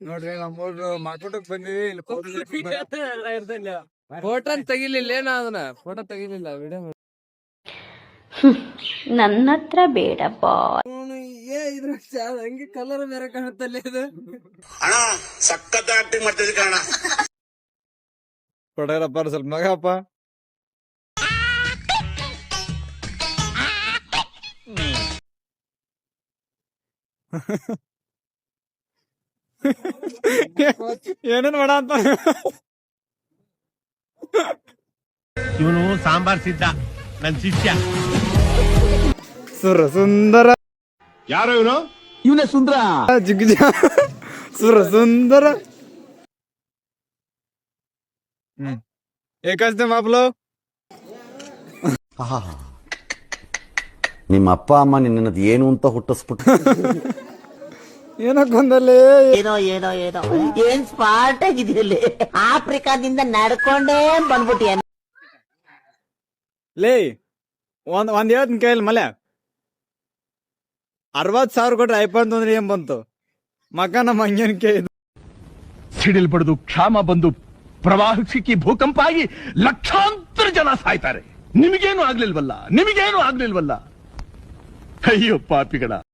ನೋಡ್ರಿ ನಮ್ಮೂರು ಮಾರ್ಕೆಟ್ ಬಂದಿವಿ ಇಲ್ಲಿ ಫೋಟೋ ತೆಗಿಲಿಲ್ಲ ಏನ ಅದನ್ನ ಫೋಟೋ ತೆಗಿಲಿಲ್ಲ ವಿಡಿಯೋ ನನ್ನ ಹತ್ರ ಬೇಡಪ್ಪ. ಇದ್ರ ಹಂಗೆ ಕಲರ್ ಬೇರೆ ಕಾಣುತ್ತಲ್ಲ ಇದು ಅಣ್ಣ ಸಖತ್ ಆಕ್ಟಿಂಗ್ ಮಾಡ್ತಿದ್ದೆ ಕಣ. ಕೊಡಗರಪ್ಪ ಸ್ವಲ್ಪ ಮಗಪ್ಪ ಏನೇನ್ ಮಾಡ ಅಂತ ಇವನು ಸಾಂಬಾರ್ ಸಿದ್ಧ ನನ್ ಶಿಷ್ಯ. ಸುರ ಸುಂದರ ಯಾರು ಇವನು? ಇವನೇ ಸುಂದರ ಜಿಗ್ಜ ಸುರ ಸುಂದರ ಏಕಸ್ತೆ ಮಾಪ್ಲೋ. ನಿಮ್ಮ ಅಪ್ಪ ಅಮ್ಮ ನಿನ್ನದು ಏನು ಅಂತ ಹುಟ್ಟಿಸ್ಬಿಟ್ಟು ಏನಕ್ಕೊಂದಲ್ಲಿ ಏನೋ ಏನೋ ಏನೋ ಏನ್ ಸ್ಮಾರ್ಟ್ ಆಗಿದಿರಲ್ಲಿ. ಆಫ್ರಿಕಾದಿಂದ ನಡ್ಕೊಂಡೇ ಬಂದ್ಬಿಟ್ಟಿಯ. ಲೇ ಒಂದ್ ಹೇಳ್ತೀನಿ ಕೈಲಿ ಮಲೆ 60,000 ಕೊಟ್ರೆ ಐಫೋನ್ ತೊಂದ್ರೆ ಏನ್ ಬಂತು ಮಗ ನಮ್ಮ ಹಂಗೇನ್ ಕೇಳಿದ್ ಸಿಡಿಲ್ ಬಡ್ದು ಕ್ಷಾಮ ಬಂದು ಪ್ರವಾಹ ಸಿಕ್ಕಿ ಭೂಕಂಪ ಆಗಿ ಲಕ್ಷಾಂತರ ಜನ ಸಾಯ್ತಾರೆ. ನಿಮಗೇನು ಆಗ್ಲಿಲ್ವಲ್ಲ. ಅಯ್ಯೋ ಪಾಪಿಗಳ.